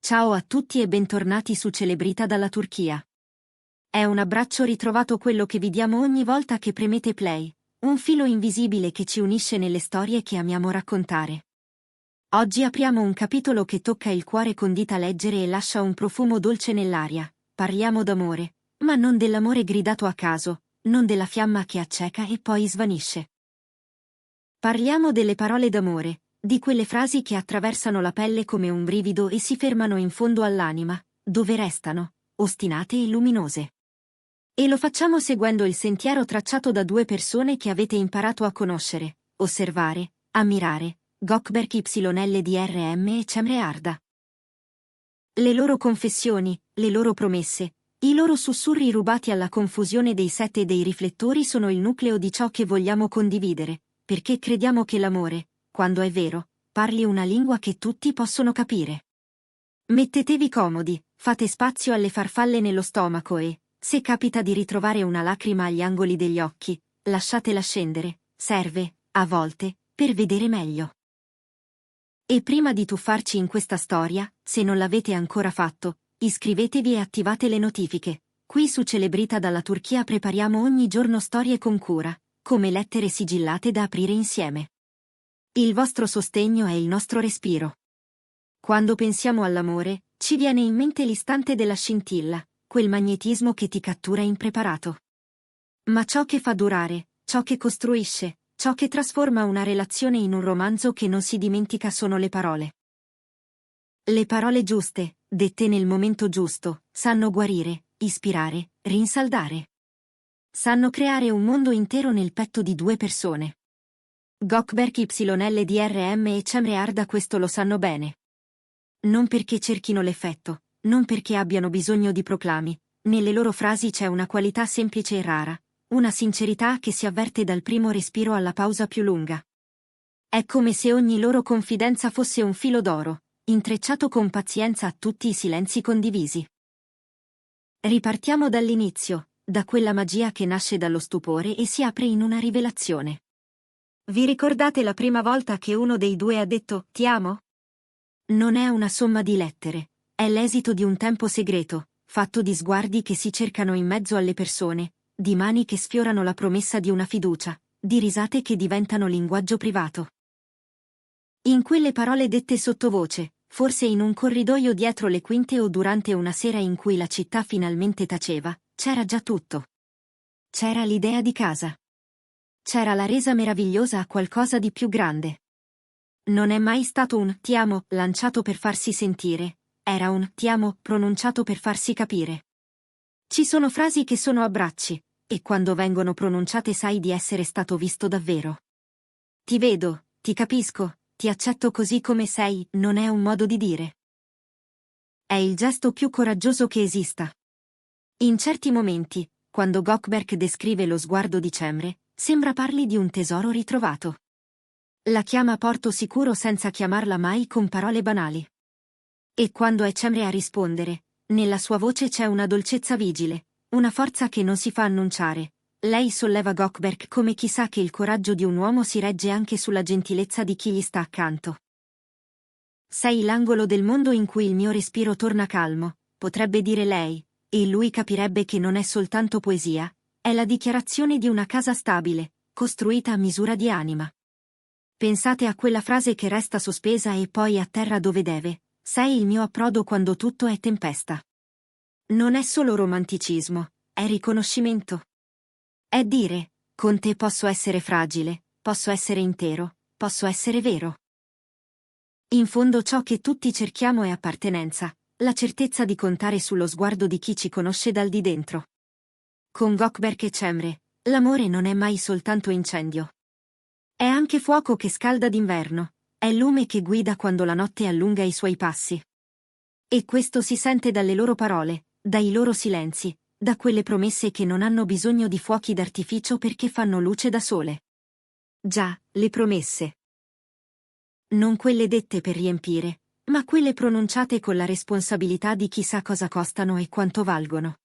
Ciao a tutti e bentornati su Celebrita dalla Turchia. È un abbraccio ritrovato quello che vi diamo ogni volta che premete play, un filo invisibile che ci unisce nelle storie che amiamo raccontare. Oggi apriamo un capitolo che tocca il cuore con dita leggere e lascia un profumo dolce nell'aria. Parliamo d'amore, ma non dell'amore gridato a caso, non della fiamma che acceca e poi svanisce. Parliamo delle parole d'amore, di quelle frasi che attraversano la pelle come un brivido e si fermano in fondo all'anima, dove restano, ostinate e luminose. E lo facciamo seguendo il sentiero tracciato da due persone che avete imparato a conoscere, osservare, ammirare, Gökberk YLDRM e Cemre Arda. Le loro confessioni, le loro promesse, i loro sussurri rubati alla confusione dei set e dei riflettori sono il nucleo di ciò che vogliamo condividere, perché crediamo che l'amore, quando è vero, parli una lingua che tutti possono capire. Mettetevi comodi, fate spazio alle farfalle nello stomaco e, se capita di ritrovare una lacrima agli angoli degli occhi, lasciatela scendere, serve, a volte, per vedere meglio. E prima di tuffarci in questa storia, se non l'avete ancora fatto, iscrivetevi e attivate le notifiche. Qui su Celebrita dalla Turchia prepariamo ogni giorno storie con cura, come lettere sigillate da aprire insieme. Il vostro sostegno è il nostro respiro. Quando pensiamo all'amore, ci viene in mente l'istante della scintilla, quel magnetismo che ti cattura impreparato. Ma ciò che fa durare, ciò che costruisce, ciò che trasforma una relazione in un romanzo che non si dimentica sono le parole. Le parole giuste, dette nel momento giusto, sanno guarire, ispirare, rinsaldare. Sanno creare un mondo intero nel petto di due persone. Gökberk YLDRM e Cemre Arda questo lo sanno bene. Non perché cerchino l'effetto, non perché abbiano bisogno di proclami, nelle loro frasi c'è una qualità semplice e rara, una sincerità che si avverte dal primo respiro alla pausa più lunga. È come se ogni loro confidenza fosse un filo d'oro, intrecciato con pazienza a tutti i silenzi condivisi. Ripartiamo dall'inizio, da quella magia che nasce dallo stupore e si apre in una rivelazione. Vi ricordate la prima volta che uno dei due ha detto «ti amo»? Non è una somma di lettere, è l'esito di un tempo segreto, fatto di sguardi che si cercano in mezzo alle persone, di mani che sfiorano la promessa di una fiducia, di risate che diventano linguaggio privato. In quelle parole dette sottovoce, forse in un corridoio dietro le quinte o durante una sera in cui la città finalmente taceva, c'era già tutto. C'era l'idea di casa. C'era la resa meravigliosa a qualcosa di più grande. Non è mai stato un «ti amo» lanciato per farsi sentire, era un «ti amo» pronunciato per farsi capire. Ci sono frasi che sono abbracci, e quando vengono pronunciate sai di essere stato visto davvero. Ti vedo, ti capisco, ti accetto così come sei, non è un modo di dire. È il gesto più coraggioso che esista. In certi momenti, quando Gökberk descrive lo sguardo di Cemre, sembra parli di un tesoro ritrovato. La chiama porto sicuro senza chiamarla mai con parole banali. E quando è Cemre a rispondere, nella sua voce c'è una dolcezza vigile, una forza che non si fa annunciare. Lei solleva Gökberk come chi sa che il coraggio di un uomo si regge anche sulla gentilezza di chi gli sta accanto. Sei l'angolo del mondo in cui il mio respiro torna calmo, potrebbe dire lei, e lui capirebbe che non è soltanto poesia, è la dichiarazione di una casa stabile, costruita a misura di anima. Pensate a quella frase che resta sospesa e poi atterra dove deve, sei il mio approdo quando tutto è tempesta. Non è solo romanticismo, è riconoscimento. È dire, con te posso essere fragile, posso essere intero, posso essere vero. In fondo ciò che tutti cerchiamo è appartenenza, la certezza di contare sullo sguardo di chi ci conosce dal di dentro. Con Gökberk e Cemre, l'amore non è mai soltanto incendio. È anche fuoco che scalda d'inverno, è lume che guida quando la notte allunga i suoi passi. E questo si sente dalle loro parole, dai loro silenzi, da quelle promesse che non hanno bisogno di fuochi d'artificio perché fanno luce da sole. Già, le promesse. Non quelle dette per riempire, ma quelle pronunciate con la responsabilità di chi sa cosa costano e quanto valgono.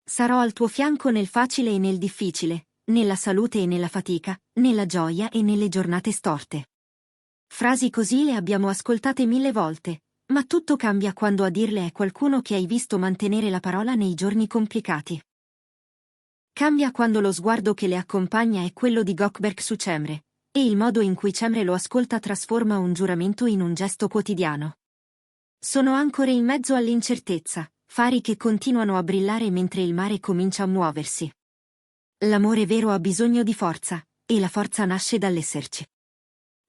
Sarò al tuo fianco nel facile e nel difficile, nella salute e nella fatica, nella gioia e nelle giornate storte. Frasi così le abbiamo ascoltate 1000 volte, ma tutto cambia quando a dirle è qualcuno che hai visto mantenere la parola nei giorni complicati. Cambia quando lo sguardo che le accompagna è quello di Gökberk su Cemre, e il modo in cui Cemre lo ascolta trasforma un giuramento in un gesto quotidiano. Sono ancore in mezzo all'incertezza, fari che continuano a brillare mentre il mare comincia a muoversi. L'amore vero ha bisogno di forza, e la forza nasce dall'esserci.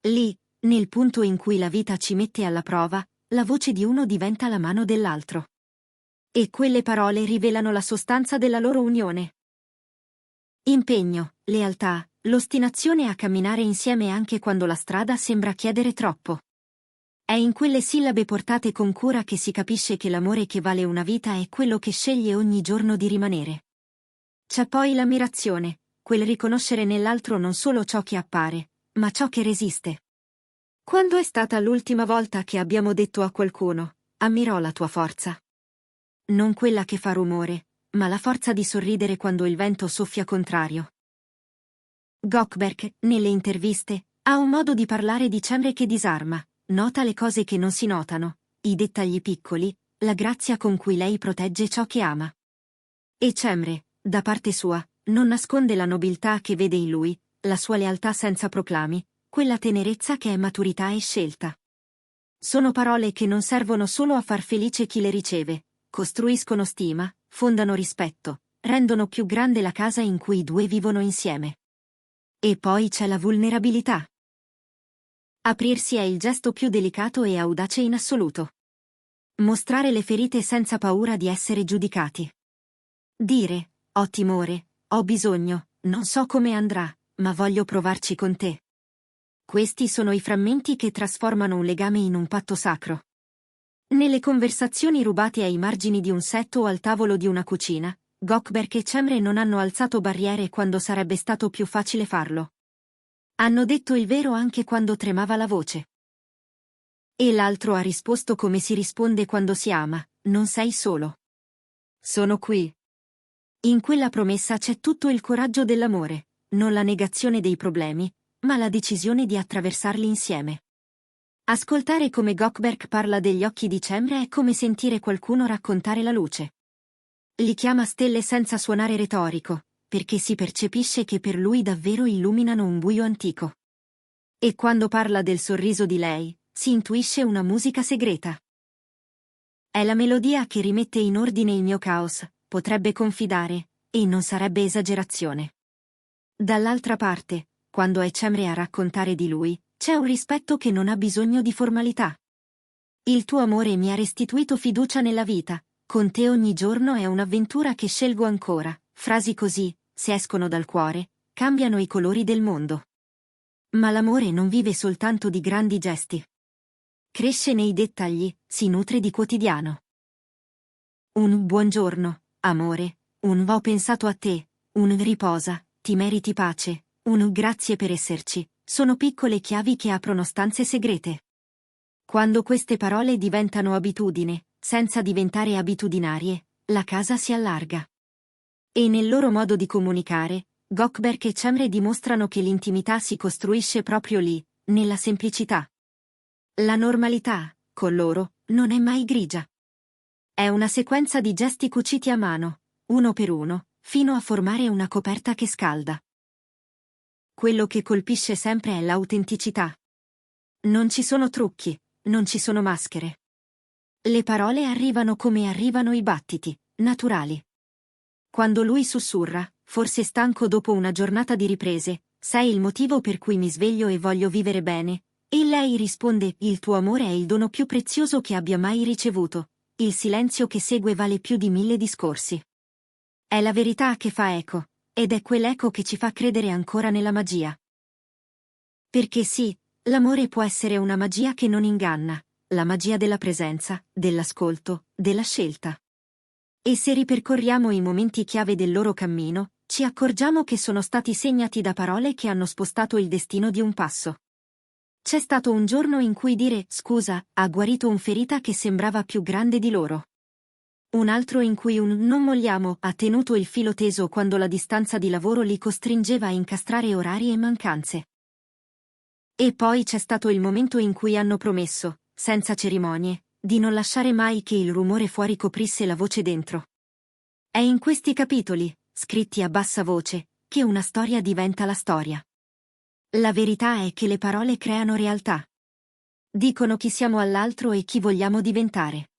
Lì, nel punto in cui la vita ci mette alla prova, la voce di uno diventa la mano dell'altro. E quelle parole rivelano la sostanza della loro unione. Impegno, lealtà, l'ostinazione a camminare insieme anche quando la strada sembra chiedere troppo. È in quelle sillabe portate con cura che si capisce che l'amore che vale una vita è quello che sceglie ogni giorno di rimanere. C'è poi l'ammirazione, quel riconoscere nell'altro non solo ciò che appare, ma ciò che resiste. Quando è stata l'ultima volta che abbiamo detto a qualcuno, ammirò la tua forza? Non quella che fa rumore, ma la forza di sorridere quando il vento soffia contrario. Gökberk, nelle interviste, ha un modo di parlare di Cemre che disarma, nota le cose che non si notano, i dettagli piccoli, la grazia con cui lei protegge ciò che ama. E Cemre, da parte sua, non nasconde la nobiltà che vede in lui, la sua lealtà senza proclami, quella tenerezza che è maturità e scelta. Sono parole che non servono solo a far felice chi le riceve, costruiscono stima, fondano rispetto, rendono più grande la casa in cui i due vivono insieme. E poi c'è la vulnerabilità. Aprirsi è il gesto più delicato e audace in assoluto. Mostrare le ferite senza paura di essere giudicati. Dire, ho timore, ho bisogno, non so come andrà, ma voglio provarci con te. Questi sono i frammenti che trasformano un legame in un patto sacro. Nelle conversazioni rubate ai margini di un set o al tavolo di una cucina, Gökberk e Cemre non hanno alzato barriere quando sarebbe stato più facile farlo. Hanno detto il vero anche quando tremava la voce. E l'altro ha risposto come si risponde quando si ama, non sei solo. Sono qui. In quella promessa c'è tutto il coraggio dell'amore, non la negazione dei problemi, ma la decisione di attraversarli insieme. Ascoltare come Gökberk parla degli occhi di Cemre è come sentire qualcuno raccontare la luce. Li chiama stelle senza suonare retorico, perché si percepisce che per lui davvero illuminano un buio antico. E quando parla del sorriso di lei, si intuisce una musica segreta. È la melodia che rimette in ordine il mio caos, potrebbe confidare, e non sarebbe esagerazione. Dall'altra parte, quando è Cemre a raccontare di lui, c'è un rispetto che non ha bisogno di formalità. Il tuo amore mi ha restituito fiducia nella vita, con te ogni giorno è un'avventura che scelgo ancora, frasi così, se escono dal cuore, cambiano i colori del mondo. Ma l'amore non vive soltanto di grandi gesti. Cresce nei dettagli, si nutre di quotidiano. Un buongiorno, amore, un ho pensato a te, un riposa, ti meriti pace, un grazie per esserci, sono piccole chiavi che aprono stanze segrete. Quando queste parole diventano abitudine, senza diventare abitudinarie, la casa si allarga. E nel loro modo di comunicare, Gökberk e Cemre dimostrano che l'intimità si costruisce proprio lì, nella semplicità. La normalità, con loro, non è mai grigia. È una sequenza di gesti cuciti a mano, uno per uno, fino a formare una coperta che scalda. Quello che colpisce sempre è l'autenticità. Non ci sono trucchi, non ci sono maschere. Le parole arrivano come arrivano i battiti, naturali. Quando lui sussurra, forse stanco dopo una giornata di riprese, sei il motivo per cui mi sveglio e voglio vivere bene, e lei risponde, il tuo amore è il dono più prezioso che abbia mai ricevuto, il silenzio che segue vale più di 1000 discorsi. È la verità che fa eco, ed è quell'eco che ci fa credere ancora nella magia. Perché sì, l'amore può essere una magia che non inganna, la magia della presenza, dell'ascolto, della scelta. E se ripercorriamo i momenti chiave del loro cammino, ci accorgiamo che sono stati segnati da parole che hanno spostato il destino di un passo. C'è stato un giorno in cui dire «scusa» ha guarito un ferita che sembrava più grande di loro. Un altro in cui un «non molliamo» ha tenuto il filo teso quando la distanza di lavoro li costringeva a incastrare orari e mancanze. E poi c'è stato il momento in cui hanno promesso, senza cerimonie, di non lasciare mai che il rumore fuori coprisse la voce dentro. È in questi capitoli, scritti a bassa voce, che una storia diventa la storia. La verità è che le parole creano realtà. Dicono chi siamo all'altro e chi vogliamo diventare.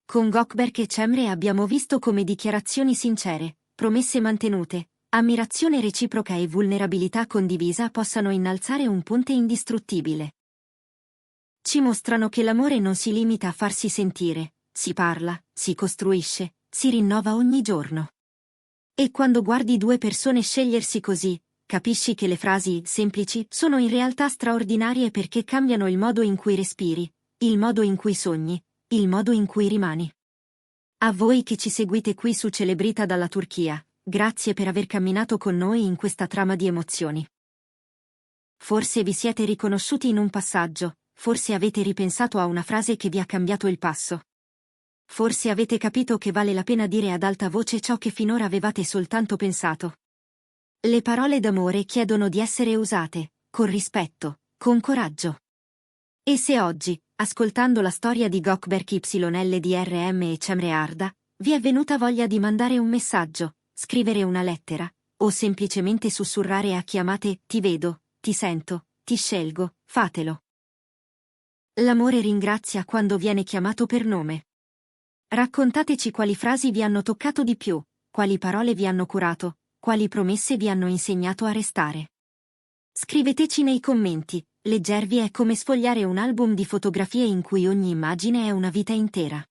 Con Gökberk e Cemre abbiamo visto come dichiarazioni sincere, promesse mantenute, ammirazione reciproca e vulnerabilità condivisa possano innalzare un ponte indistruttibile. Ci mostrano che l'amore non si limita a farsi sentire, si parla, si costruisce, si rinnova ogni giorno. E quando guardi due persone scegliersi così, capisci che le frasi semplici sono in realtà straordinarie perché cambiano il modo in cui respiri, il modo in cui sogni, il modo in cui rimani. A voi che ci seguite qui su Celebrita dalla Turchia, grazie per aver camminato con noi in questa trama di emozioni. Forse vi siete riconosciuti in un passaggio, forse avete ripensato a una frase che vi ha cambiato il passo. Forse avete capito che vale la pena dire ad alta voce ciò che finora avevate soltanto pensato. Le parole d'amore chiedono di essere usate, con rispetto, con coraggio. E se oggi, ascoltando la storia di Gökberk YLDRM e Cemre Arda, vi è venuta voglia di mandare un messaggio, scrivere una lettera, o semplicemente sussurrare a chi amate, ti vedo, ti sento, ti scelgo, fatelo. L'amore ringrazia quando viene chiamato per nome. Raccontateci quali frasi vi hanno toccato di più, quali parole vi hanno curato, quali promesse vi hanno insegnato a restare. Scriveteci nei commenti, leggervi è come sfogliare un album di fotografie in cui ogni immagine è una vita intera.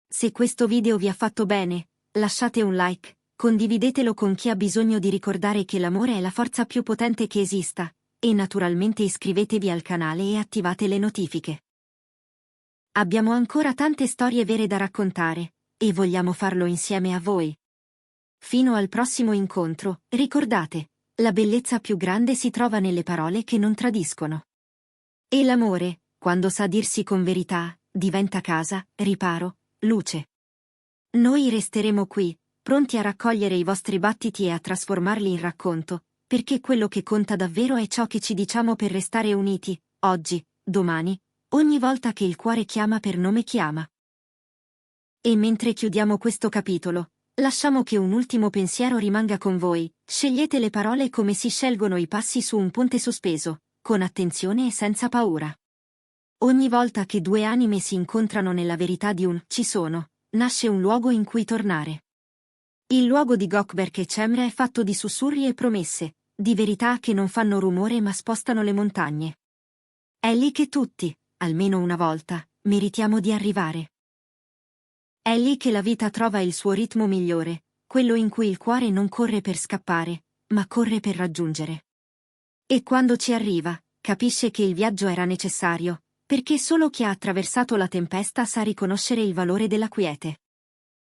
Se questo video vi ha fatto bene, lasciate un like, condividetelo con chi ha bisogno di ricordare che l'amore è la forza più potente che esista, e naturalmente iscrivetevi al canale e attivate le notifiche. Abbiamo ancora tante storie vere da raccontare, e vogliamo farlo insieme a voi. Fino al prossimo incontro, ricordate, la bellezza più grande si trova nelle parole che non tradiscono. E l'amore, quando sa dirsi con verità, diventa casa, riparo, luce. Noi resteremo qui, pronti a raccogliere i vostri battiti e a trasformarli in racconto, perché quello che conta davvero è ciò che ci diciamo per restare uniti, oggi, domani, ogni volta che il cuore chiama per nome chiama. E mentre chiudiamo questo capitolo, lasciamo che un ultimo pensiero rimanga con voi, scegliete le parole come si scelgono i passi su un ponte sospeso, con attenzione e senza paura. Ogni volta che due anime si incontrano nella verità di un ci sono, nasce un luogo in cui tornare. Il luogo di Gökberk e Cemre è fatto di sussurri e promesse, di verità che non fanno rumore ma spostano le montagne. È lì che tutti, almeno una volta, meritiamo di arrivare. È lì che la vita trova il suo ritmo migliore, quello in cui il cuore non corre per scappare, ma corre per raggiungere. E quando ci arriva, capisce che il viaggio era necessario, perché solo chi ha attraversato la tempesta sa riconoscere il valore della quiete.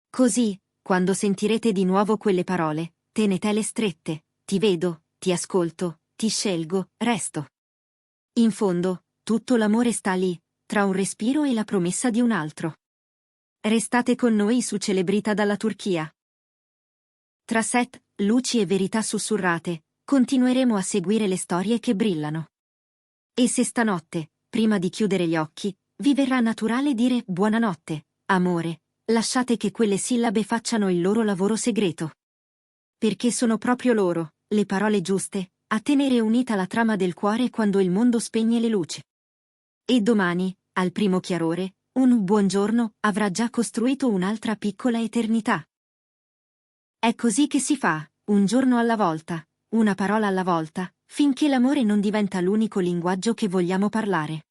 Così, quando sentirete di nuovo quelle parole, tenetele strette, ti vedo, ti ascolto, ti scelgo, resto. In fondo, tutto l'amore sta lì, tra un respiro e la promessa di un altro. Restate con noi su Celebrita dalla Turchia. Tra set, luci e verità sussurrate, continueremo a seguire le storie che brillano. E se stanotte, prima di chiudere gli occhi, vi verrà naturale dire buonanotte, amore, lasciate che quelle sillabe facciano il loro lavoro segreto. Perché sono proprio loro, le parole giuste, a tenere unita la trama del cuore quando il mondo spegne le luci. E domani, al primo chiarore, un buongiorno avrà già costruito un'altra piccola eternità. È così che si fa, un giorno alla volta, una parola alla volta, finché l'amore non diventa l'unico linguaggio che vogliamo parlare.